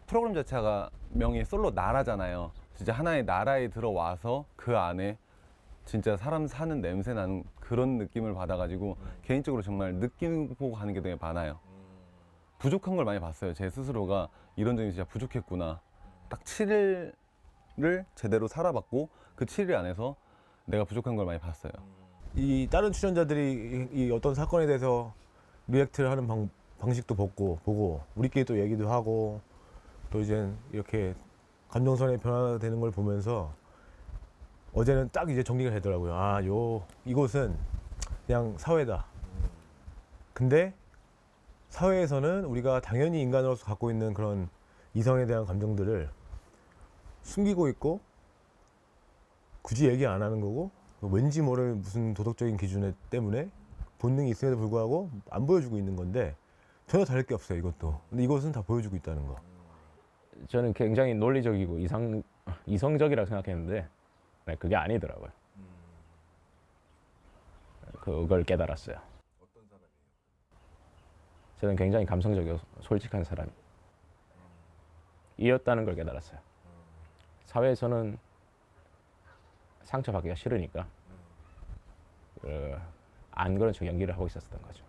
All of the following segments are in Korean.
프로그램 자체가 명이 솔로 나라잖아요. 진짜 하나의 나라에 들어와서 그 안에 진짜 사람 사는 냄새 나는 그런 느낌을 받아가지고 개인적으로 정말 느끼고 가는 게 되게 많아요. 부족한 걸 많이 봤어요. 제 스스로가 이런 점이 진짜 부족했구나. 딱 7일을 제대로 살아봤고 그 7일 안에서 내가 부족한 걸 많이 봤어요. 이 다른 출연자들이 이 어떤 사건에 대해서 리액트를 하는 방식도 보고 우리끼리 또 얘기도 하고 또 이제 이렇게 감정선이 변화되는 걸 보면서 어제는 딱 이제 정리가 되더라고요. 이곳은 그냥 사회다. 근데 사회에서는 우리가 당연히 인간으로서 갖고 있는 그런 이성에 대한 감정들을 숨기고 있고 굳이 얘기 안 하는 거고 왠지 모를 무슨 도덕적인 기준 때문에 본능이 있음에도 불구하고 안 보여주고 있는 건데 전혀 다를 게 없어요, 이것도. 근데 이것은 다 보여주고 있다는 거. 저는 굉장히 논리적이고 이성적이라고 생각했는데 네, 그게 아니더라고요. 그걸 깨달았어요. 어떤 사람이에요? 저는 굉장히 감성적이고 솔직한 사람이었다는 걸 깨달았어요. 사회에서는 상처받기가 싫으니까 안 그런 척 연기를 하고 있었던 거죠.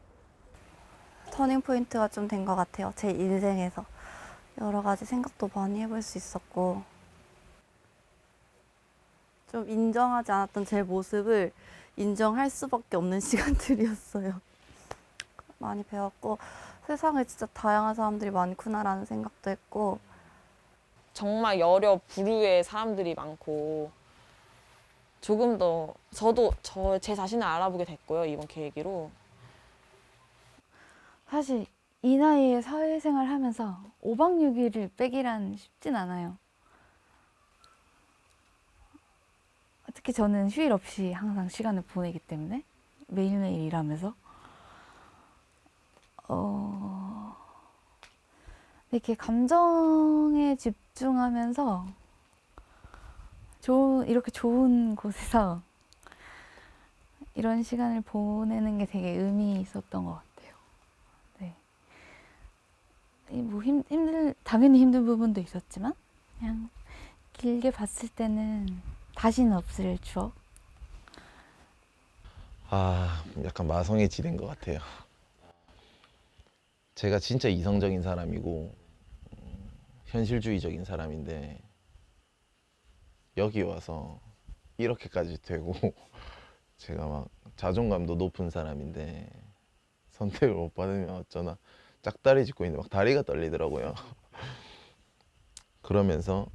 터닝 포인트가 좀 된 것 같아요. 제 인생에서 여러 가지 생각도 많이 해볼 수 있었고 좀 인정하지 않았던 제 모습을 인정할 수밖에 없는 시간들이었어요. 많이 배웠고 세상에 진짜 다양한 사람들이 많구나라는 생각도 했고 정말 여러 부류의 사람들이 많고 조금 더 저도 제 자신을 알아보게 됐고요. 이번 계기로. 사실 이 나이에 사회생활 하면서 5박 6일을 빼기란 쉽진 않아요. 특히 저는 휴일 없이 항상 시간을 보내기 때문에 매일매일 일하면서 이렇게 감정에 집중하면서 이렇게 좋은 곳에서 이런 시간을 보내는 게 되게 의미 있었던 것 같아요. 네. 뭐 당연히 힘든 부분도 있었지만 그냥 길게 봤을 때는 다시는 없을 추억. 약간 마성애지된 것 같아요. 제가 진짜 이성적인 사람이고 현실주의적인 사람인데 여기 와서 이렇게까지 되고 제가 막 자존감도 높은 사람인데 선택을 못 받으면 어쩌나 짝다리 짚고 있는데 막 다리가 떨리더라고요. 그러면서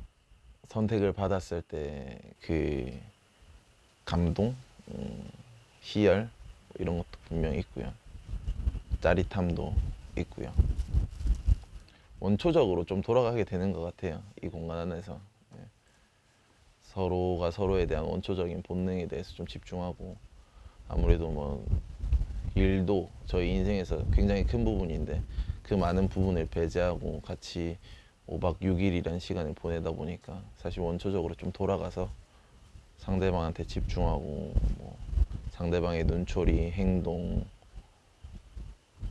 선택을 받았을 때 그 감동, 희열 이런 것도 분명히 있고요. 짜릿함도 있고요. 원초적으로 좀 돌아가게 되는 것 같아요. 이 공간 안에서 서로가 서로에 대한 원초적인 본능에 대해서 좀 집중하고 아무래도 뭐 일도 저희 인생에서 굉장히 큰 부분인데 그 많은 부분을 배제하고 같이 5박 6일이라는 시간을 보내다 보니까 사실 원초적으로 좀 돌아가서 상대방한테 집중하고 뭐 상대방의 눈초리, 행동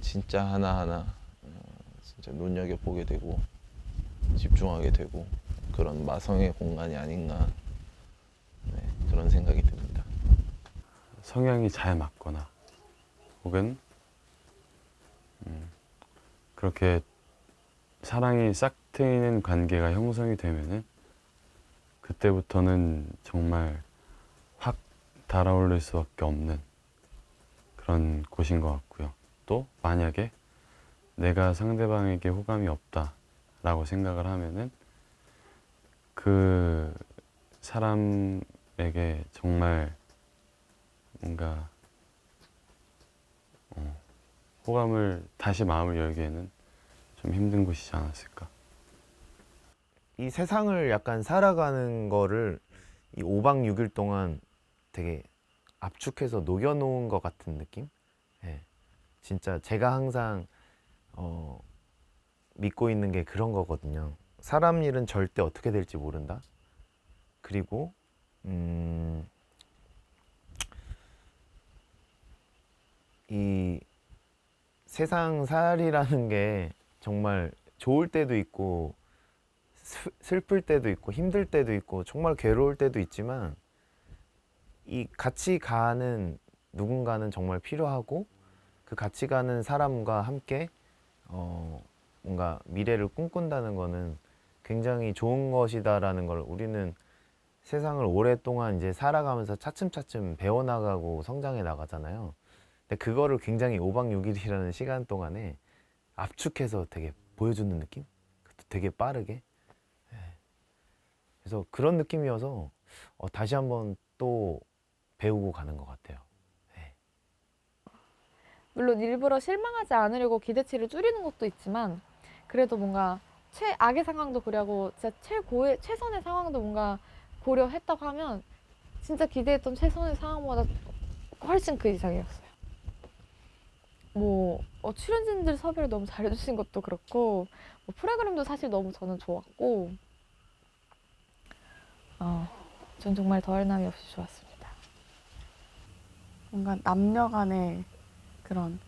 진짜 하나하나 진짜 눈여겨보게 되고 집중하게 되고 그런 마성의 공간이 아닌가 그런 생각이 듭니다. 성향이 잘 맞거나 혹은 그렇게 사랑이 싹 트이는 관계가 형성이 되면은 그때부터는 정말 확 달아오를 수밖에 없는 그런 곳인 것 같고요. 또 만약에 내가 상대방에게 호감이 없다라고 생각을 하면은 그 사람에게 정말 뭔가 호감을 다시 마음을 열기에는 좀 힘든 곳이지 않았을까. 이 세상을 약간 살아가는 거를 이 5박 6일 동안 되게 압축해서 녹여놓은 것 같은 느낌? 네. 진짜 제가 항상 믿고 있는 게 그런 거거든요. 사람 일은 절대 어떻게 될지 모른다. 그리고 이 세상 살이라는 게 정말 좋을 때도 있고 슬플 때도 있고 힘들 때도 있고 정말 괴로울 때도 있지만 이 같이 가는 누군가는 정말 필요하고 그 같이 가는 사람과 함께 뭔가 미래를 꿈꾼다는 거는 굉장히 좋은 것이다라는 걸 우리는 세상을 오랫동안 이제 살아가면서 차츰차츰 배워나가고 성장해 나가잖아요. 근데 그거를 굉장히 5박 6일이라는 시간 동안에 압축해서 되게 보여주는 느낌? 그것도 되게 빠르게. 그래서 그런 느낌이어서 다시 한번 또 배우고 가는 것 같아요. 물론 일부러 실망하지 않으려고 기대치를 줄이는 것도 있지만 그래도 뭔가 최악의 상황도 고려하고 진짜 최선의 상황도 뭔가 고려했다고 하면 진짜 기대했던 최선의 상황보다 훨씬 그 이상이었어요. 뭐 출연진들 섭외를 너무 잘해주신 것도 그렇고 뭐 프로그램도 사실 너무 저는 좋았고 전 정말 더할 나위 없이 좋았습니다. 뭔가 남녀 간의 그런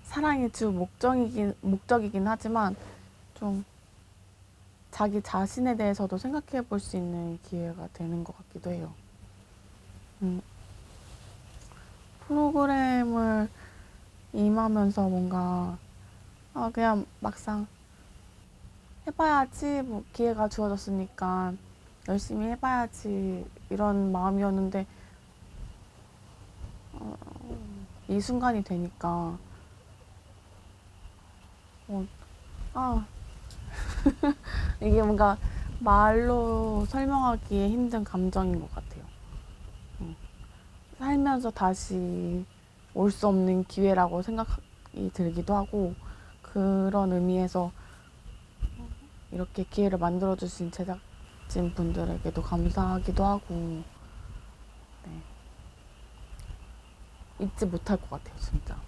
사랑의 주 목적이긴 하지만 좀 자기 자신에 대해서도 생각해 볼 수 있는 기회가 되는 것 같기도 해요. 프로그램을 임하면서 뭔가 그냥 막상 해봐야지 뭐 기회가 주어졌으니까 열심히 해봐야지 이런 마음이었는데 이 순간이 되니까 이게 뭔가 말로 설명하기에 힘든 감정인 것 같아요. 살면서 다시 올 수 없는 기회라고 생각이 들기도 하고 그런 의미에서 이렇게 기회를 만들어주신 제작진 분들에게도 감사하기도 하고 잊지 못할 것 같아요, 진짜.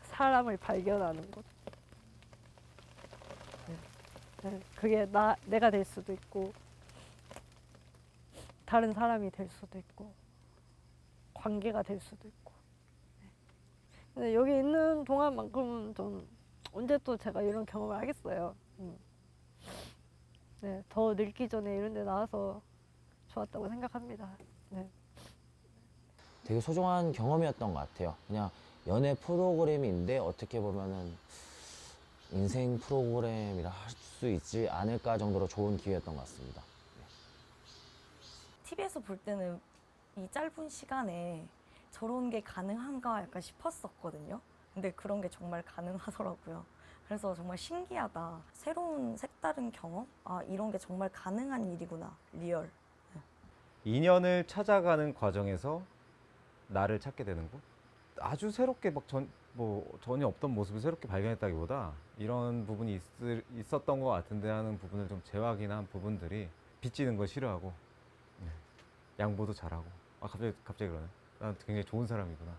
사람을 발견하는 것. 그게 내가 될 수도 있고, 다른 사람이 될 수도 있고, 관계가 될 수도 있고. 근데 여기 있는 동안만큼은 좀 언제 또 제가 이런 경험을 하겠어요. 네, 더 늙기 전에 이런 데 나와서 좋았다고 생각합니다. 네. 되게 소중한 경험이었던 것 같아요. 그냥 연애 프로그램인데 어떻게 보면은 인생 프로그램이라 할 수 있지 않을까 정도로 좋은 기회였던 것 같습니다. TV에서 볼 때는 이 짧은 시간에 저런 게 가능한가 약간 싶었었거든요. 근데 그런 게 정말 가능하더라고요. 그래서 정말 신기하다. 새로운 색다른 경험? 이런 게 정말 가능한 일이구나. 리얼. 인연을 찾아가는 과정에서 나를 찾게 되는 곳? 아주 새롭게 전혀 없던 모습을 새롭게 발견했다기보다 이런 부분이 있었던 것 같은데 하는 부분을 좀 재확인한 부분들이 빚지는 걸 싫어하고 양보도 잘하고 갑자기 그러네. 난 굉장히 좋은 사람이구나.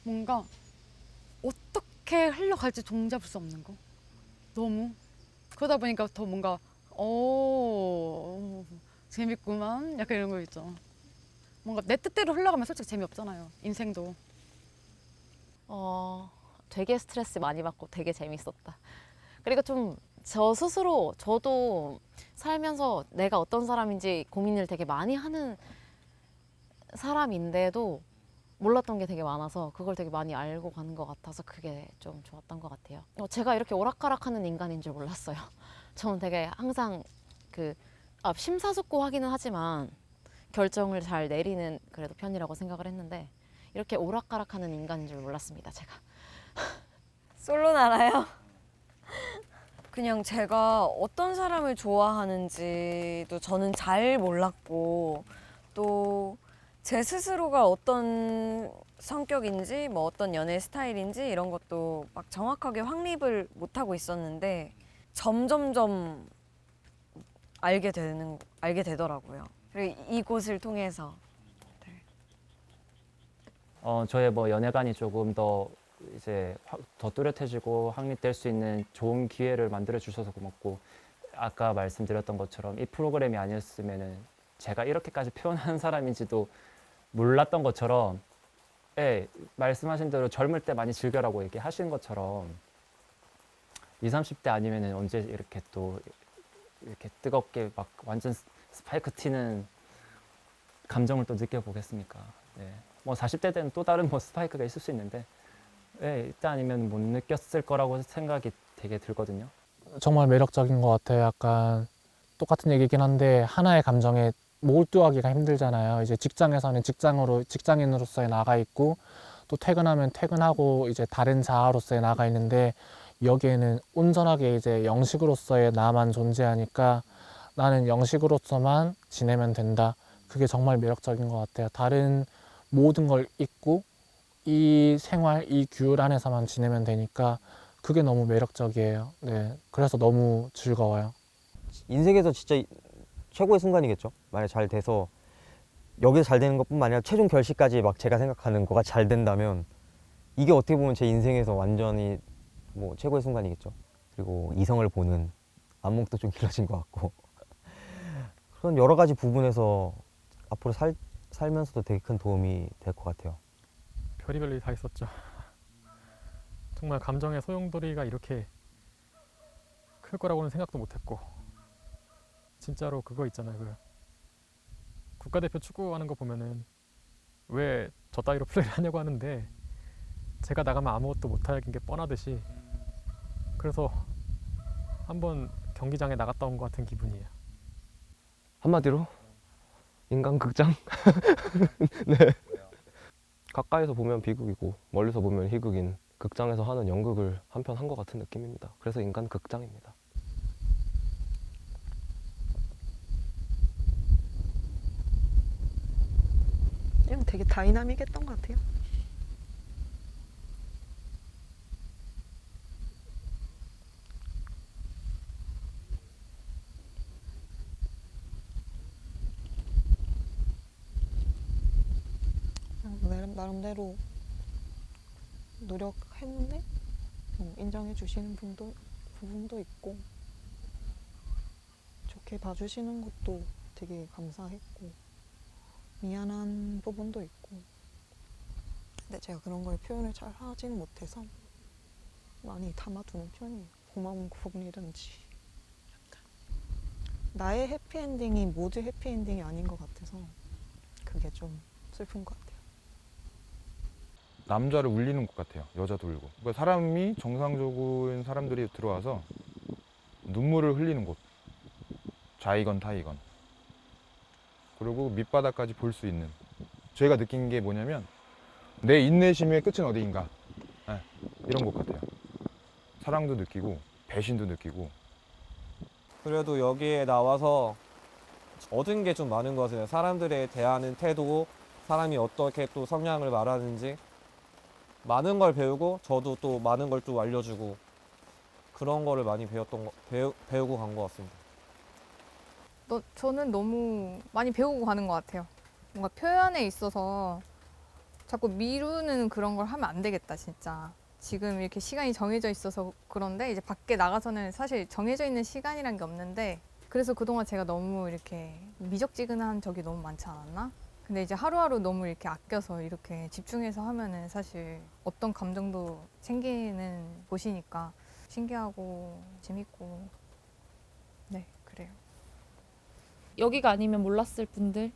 뭔가 어떻게 흘러갈지 종잡을 수 없는 거. 너무 그러다 보니까 더 뭔가 재밌구만 약간 이런 거 있죠. 뭔가 내 뜻대로 흘러가면 솔직히 재미없잖아요. 인생도. 되게 스트레스 많이 받고 되게 재밌었다. 그리고 좀 저 스스로 저도 살면서 내가 어떤 사람인지 고민을 되게 많이 하는 사람인데도 몰랐던 게 되게 많아서 그걸 되게 많이 알고 가는 것 같아서 그게 좀 좋았던 것 같아요. 제가 이렇게 오락가락하는 인간인 줄 몰랐어요. 저는 되게 항상 심사숙고하기는 하지만 결정을 잘 내리는 그래도 편이라고 생각을 했는데 이렇게 오락가락하는 인간인 줄 몰랐습니다, 제가. 솔로 나라요? 그냥 제가 어떤 사람을 좋아하는지도 저는 잘 몰랐고 또 제 스스로가 어떤 성격인지 뭐 어떤 연애 스타일인지 이런 것도 막 정확하게 확립을 못하고 있었는데 점점점 알게 되더라고요. 그리고 이곳을 통해서. 저의 연애관이 조금 더 이제 더 뚜렷해지고 확립될 수 있는 좋은 기회를 만들어 주셔서 고맙고 아까 말씀드렸던 것처럼 이 프로그램이 아니었으면은 제가 이렇게까지 표현하는 사람인지도 몰랐던 것처럼, 예, 말씀하신 대로 젊을 때 많이 즐겨라고 얘기하신 것처럼 20, 30대 아니면은 언제 이렇게 또 이렇게 뜨겁게 막 완전 스파이크 튀는 감정을 또 느껴보겠습니까? 네. 뭐 40대 때는 또 다른 뭐 스파이크가 있을 수 있는데, 예, 이때 아니면 못 느꼈을 거라고 생각이 되게 들거든요. 정말 매력적인 것 같아요. 약간 똑같은 얘기긴 한데 하나의 감정에 몰두하기가 힘들잖아요. 이제 직장에서는 직장인으로서의 나가 있고, 또 퇴근하면 퇴근하고 이제 다른 자아로서의 나가 있는데, 여기에는 온전하게 이제 영식으로서의 나만 존재하니까 나는 영식으로서만 지내면 된다. 그게 정말 매력적인 것 같아요. 다른 모든 걸 잊고 이 생활, 이 규율 안에서만 지내면 되니까 그게 너무 매력적이에요. 네, 그래서 너무 즐거워요. 인생에서 진짜 최고의 순간이겠죠. 만약 잘 돼서 여기서 잘 되는 것뿐만 아니라 최종 결실까지 막 제가 생각하는 거가 잘 된다면 이게 어떻게 보면 제 인생에서 완전히 뭐 최고의 순간이겠죠. 그리고 이성을 보는 안목도 좀 길어진 것 같고 그런 여러 가지 부분에서 앞으로 살면서도 되게 큰 도움이 될 것 같아요. 별의별 일이 다 있었죠. 정말 감정의 소용돌이가 이렇게 클 거라고는 생각도 못했고, 진짜로 그거 있잖아요. 그 국가대표 축구하는 거 보면은 왜 저 따위로 플레이를 하냐고 하는데 제가 나가면 아무것도 못하는 게 뻔하듯이, 그래서 한번 경기장에 나갔다 온 것 같은 기분이에요. 한마디로 인간극장? 네. 가까이서 보면 비극이고 멀리서 보면 희극인 극장에서 하는 연극을 한 편 한 것 같은 느낌입니다. 그래서 인간극장입니다. 그냥 되게 다이나믹했던 것 같아요. 나름대로 노력했는데 인정해 주시는 부분도 있고 좋게 봐주시는 것도 되게 감사했고 미안한 부분도 있고, 근데 제가 그런 걸 표현을 잘 하지는 못해서 많이 담아두는 편이에요. 고마운 부분이든지 약간 나의 해피엔딩이 모두 해피엔딩이 아닌 것 같아서 그게 좀 슬픈 것 같아요. 남자를 울리는 것 같아요. 여자도 울고. 그러니까 사람이 정상적인 사람들이 들어와서 눈물을 흘리는 곳. 좌이건 타이건. 그리고 밑바닥까지 볼 수 있는. 저희가 느낀 게 뭐냐면 내 인내심의 끝은 어디인가. 네, 이런 것 같아요. 사랑도 느끼고 배신도 느끼고. 그래도 여기에 나와서 얻은 게 좀 많은 것 같아요. 사람들에 대하는 태도, 사람이 어떻게 또 성향을 말하는지 많은 걸 배우고, 저도 또 많은 걸 또 알려주고, 그런 거를 많이 배우고 간 것 같습니다. 저는 너무 많이 배우고 가는 것 같아요. 뭔가 표현에 있어서 자꾸 미루는 그런 걸 하면 안 되겠다, 진짜. 지금 이렇게 시간이 정해져 있어서 그런데 이제 밖에 나가서는 사실 정해져 있는 시간이란 게 없는데, 그래서 그동안 제가 너무 이렇게 미적지근한 적이 너무 많지 않았나? 근데 이제 하루하루 너무 이렇게 아껴서 이렇게 집중해서 하면은 사실 어떤 감정도 챙기는 곳이니까 신기하고 재밌고, 네, 그래요. 여기가 아니면 몰랐을 분들,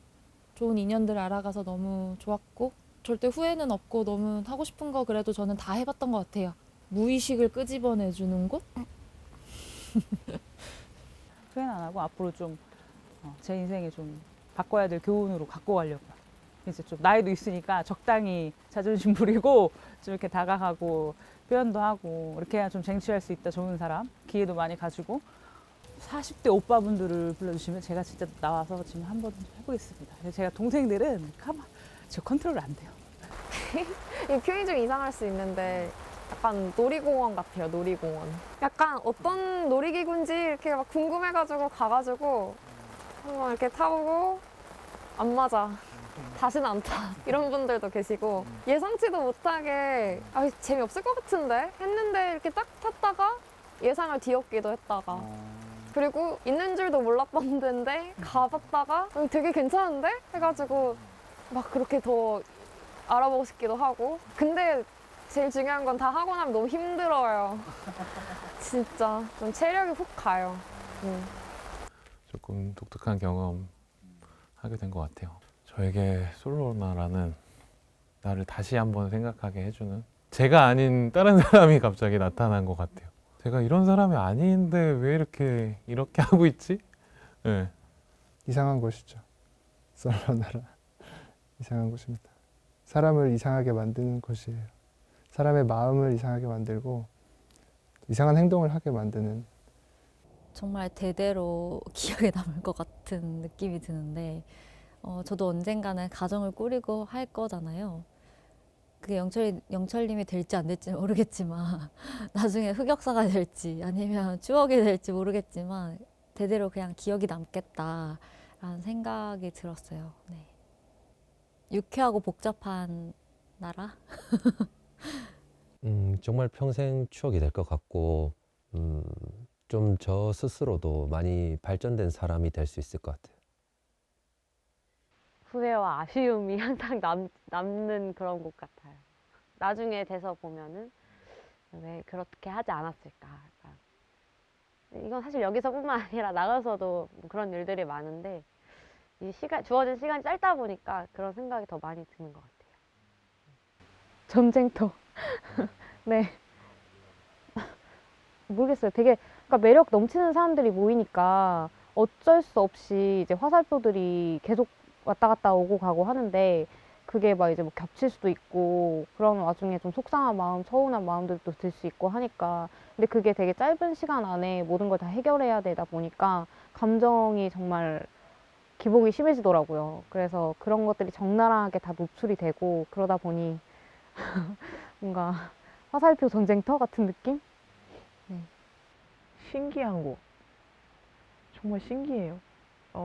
좋은 인연들 알아가서 너무 좋았고, 절대 후회는 없고 너무 하고 싶은 거 그래도 저는 다 해봤던 것 같아요. 무의식을 끄집어내주는 곳? 후회는 안 하고 앞으로 좀 제 인생에 좀 바꿔야 될 교훈으로 갖고 가려고요. 이제 좀 나이도 있으니까 적당히 자존심 부리고 좀 이렇게 다가가고 표현도 하고 이렇게 해야 좀 쟁취할 수 있다. 좋은 사람 기회도 많이 가지고 40대 오빠분들을 불러주시면 제가 진짜 나와서 지금 한번 해보겠습니다. 제가 동생들은 저 컨트롤 안 돼요. 이 표현이 좀 이상할 수 있는데 약간 놀이공원 같아요. 놀이공원. 약간 어떤 놀이기구인지 이렇게 막 궁금해가지고 가가지고 한번 이렇게 타보고 안 맞아. 다시는 안 타. 이런 분들도 계시고 예상치도 못하게 재미없을 것 같은데 했는데 이렇게 딱 탔다가 예상을 뒤엎기도 했다가 그리고 있는 줄도 몰랐던 데인데 가봤다가 되게 괜찮은데? 해가지고 막 그렇게 더 알아보고 싶기도 하고. 근데 제일 중요한 건 다 하고 나면 너무 힘들어요. 진짜 좀 체력이 훅 가요. 조금 독특한 경험 하게 된 것 같아요. 저에게 솔로나라는 나를 다시 한번 생각하게 해주는, 제가 아닌 다른 사람이 갑자기 나타난 것 같아요. 제가 이런 사람이 아닌데 왜 이렇게 하고 있지? 네. 이상한 곳이죠. 솔로나라. 이상한 곳입니다. 사람을 이상하게 만드는 곳이에요. 사람의 마음을 이상하게 만들고 이상한 행동을 하게 만드는. 정말 대대로 기억에 남을 것 같은 느낌이 드는데 저도 언젠가는 가정을 꾸리고 할 거잖아요. 그게 영철님이 될지 안 될지 모르겠지만 나중에 흑역사가 될지 아니면 추억이 될지 모르겠지만 대대로 그냥 기억이 남겠다라는 생각이 들었어요. 네. 유쾌하고 복잡한 나라? 정말 평생 추억이 될 것 같고 좀 저 스스로도 많이 발전된 사람이 될 수 있을 것 같아요. 후회와 아쉬움이 항상 남는 그런 곳 같아요. 나중에 돼서 보면은 왜 그렇게 하지 않았을까. 이건 사실 여기서뿐만 아니라 나가서도 그런 일들이 많은데 주어진 시간이 짧다 보니까 그런 생각이 더 많이 드는 것 같아요. 전쟁터. 네. 모르겠어요. 되게 그러니까 매력 넘치는 사람들이 모이니까 어쩔 수 없이 이제 화살표들이 계속 왔다 갔다 오고 가고 하는데 그게 막 이제 뭐 겹칠 수도 있고 그런 와중에 좀 속상한 마음, 서운한 마음들도 들 수 있고 하니까 근데 그게 되게 짧은 시간 안에 모든 걸 다 해결해야 되다 보니까 감정이 정말 기복이 심해지더라고요. 그래서 그런 것들이 적나라하게 다 노출이 되고 그러다 보니 뭔가 화살표 전쟁터 같은 느낌? 네. 신기한 곳. 정말 신기해요.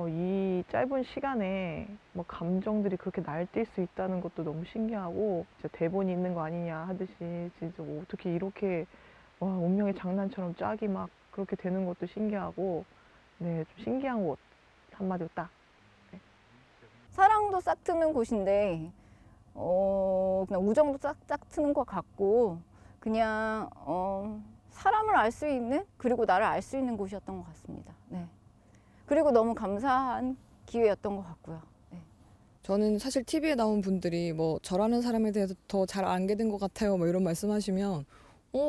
이 짧은 시간에 뭐 감정들이 그렇게 날뛸 수 있다는 것도 너무 신기하고 진짜 대본이 있는 거 아니냐 하듯이 진짜 어떻게 이렇게 와, 운명의 장난처럼 짝이 막 그렇게 되는 것도 신기하고 네, 좀 신기한 곳 한마디로 딱. 네. 사랑도 싹 트는 곳인데 그냥 우정도 싹 트는 것 같고 그냥 사람을 알 수 있는 그리고 나를 알 수 있는 곳이었던 것 같습니다. 네. 그리고 너무 감사한 기회였던 것 같고요. 네. 저는 사실 TV에 나온 분들이 뭐 저라는 사람에 대해서 더 잘 알게 된 것 같아요. 뭐 이런 말씀하시면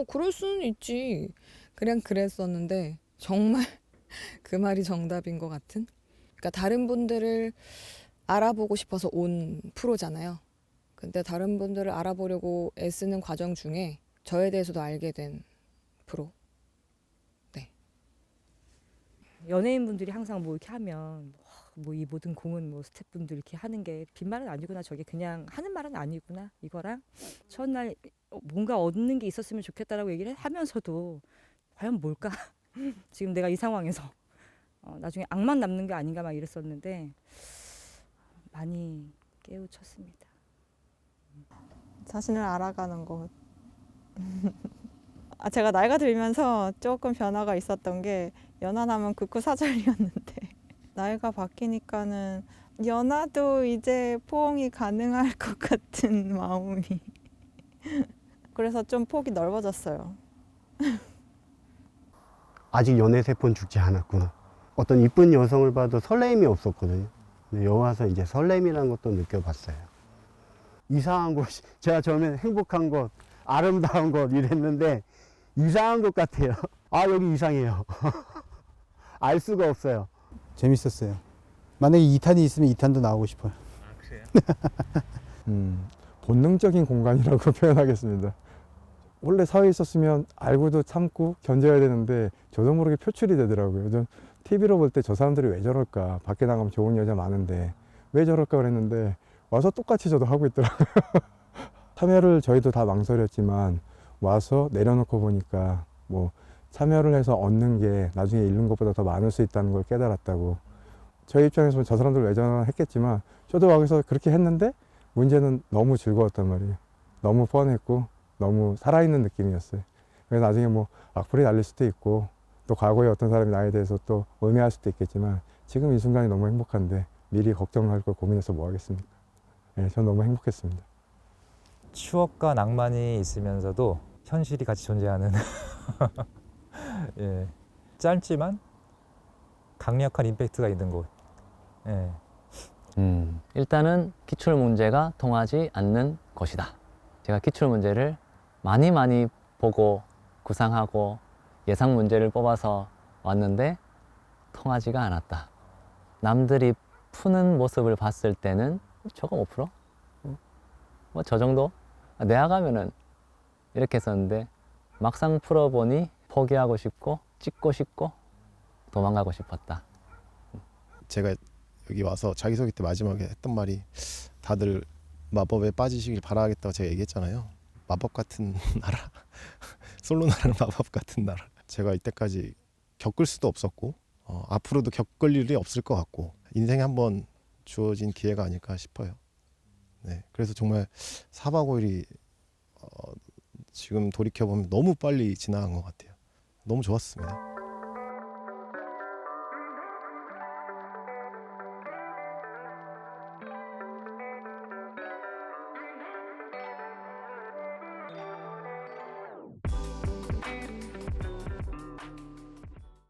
그럴 수는 있지. 그냥 그랬었는데 정말 그 말이 정답인 것 같은. 그러니까 다른 분들을 알아보고 싶어서 온 프로잖아요. 근데 다른 분들을 알아보려고 애쓰는 과정 중에 저에 대해서도 알게 된 프로. 네. 연예인분들이 항상 뭐 이렇게 하면 뭐 이 모든 공은 뭐 스태프분들 이렇게 하는 게 빈말은 아니구나, 저게 그냥 하는 말은 아니구나, 이거랑 첫날 뭔가 얻는 게 있었으면 좋겠다라고 얘기를 하면서도 과연 뭘까? 지금 내가 이 상황에서 나중에 악만 남는 게 아닌가 막 이랬었는데 많이 깨우쳤습니다. 자신을 알아가는 것. 제가 나이가 들면서 조금 변화가 있었던 게 연하나면 극구사절이었는데 나이가 바뀌니까는 연하도 이제 포옹이 가능할 것 같은 마음이 그래서 좀 폭이 넓어졌어요. 아직 연애 세포는 죽지 않았구나. 어떤 이쁜 여성을 봐도 설레임이 없었거든요. 근데 여기 와서 이제 설렘이라는 것도 느껴봤어요. 이상한 곳, 제가 처음에 행복한 곳, 아름다운 곳 이랬는데 이상한 것 같아요. 여기 이상해요. 알 수가 없어요. 재밌었어요. 만약에 2탄이 있으면 2탄도 나오고 싶어요. 그래요? 본능적인 공간이라고 표현하겠습니다. 원래 사회에 있었으면 알고도 참고 견뎌야 되는데 저도 모르게 표출이 되더라고요. 좀 TV로 볼 때 저 사람들이 왜 저럴까, 밖에 나가면 좋은 여자 많은데 왜 저럴까 그랬는데 와서 똑같이 저도 하고 있더라고요. 참여를 저희도 다 망설였지만 와서 내려놓고 보니까 뭐 참여를 해서 얻는 게 나중에 잃는 것보다 더 많을 수 있다는 걸 깨달았다고. 저희 입장에서 저 사람들 왜 저러나 했겠지만 저도 와서 그렇게 했는데 문제는 너무 즐거웠단 말이에요. 너무 뻔했고 너무 살아있는 느낌이었어요. 그래서 나중에 뭐 악플이 날릴 수도 있고 또 과거에 어떤 사람이 나에 대해서 또 의미할 수도 있겠지만 지금 이 순간이 너무 행복한데 미리 걱정할 걸 고민해서 뭐 하겠습니까? 예, 전 너무 행복했습니다. 추억과 낭만이 있으면서도 현실이 같이 존재하는 예, 짧지만 강력한 임팩트가 있는 곳. 예. 일단은 기출 문제가 통하지 않는 것이다. 제가 기출 문제를 많이 보고 구상하고 예상 문제를 뽑아서 왔는데 통하지가 않았다. 남들이 푸는 모습을 봤을 때는 저거 5%? 뭐 저 정도? 내가 가면은 이렇게 했었는데 막상 풀어보니 포기하고 싶고 찍고 싶고 도망가고 싶었다. 제가 여기 와서 자기소개 때 마지막에 했던 말이 다들 마법에 빠지시길 바라겠다고 제가 얘기했잖아요. 마법 같은 나라, 솔로 나라는 마법 같은 나라. 제가 이때까지 겪을 수도 없었고 앞으로도 겪을 일이 없을 것 같고 인생에 한번 주어진 기회가 아닐까 싶어요. 네, 그래서 정말 4박 5일이 지금 돌이켜보면 너무 빨리 지나간 것 같아요. 너무 좋았습니다.